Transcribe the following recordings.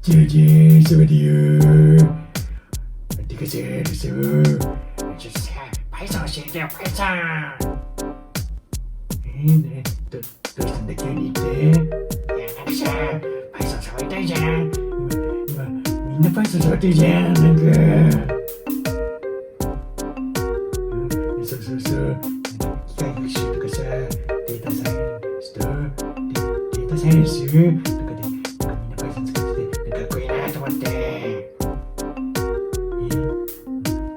じゃじゃสวัสดีよ。てかさ、ちょっとさ、Python 教えてよ、Python。ね、どうしたんだ、急に言って。いや、なんかさ、Python 触りたいじゃん。今、みんな Python 触ってるじゃん、なんか。そう。機械学習とかさ、データサイエンスと、データサイエンスとかで、なんかみんな Python 使ってて、かっこいいなと思って。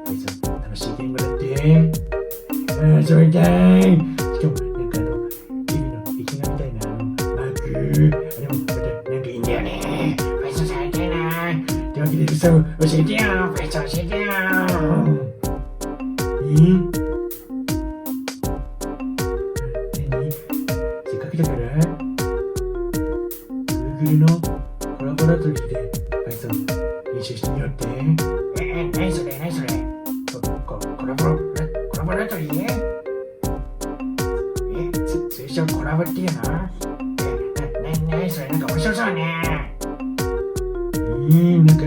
Python 楽しい言語だって。触りたい。しかも、なんか日々の壁画みたいなマーク、あれもまたなんかいいんだよね。Python 触りたいな。というわけで、教えてよ。Python 教えてよ。せっかくだから、Googleのコラボラトリーで Python 練習してみようって。何それコラボラトリーね。通称コラボっていうの？何それ、なんか面白そうね。なんか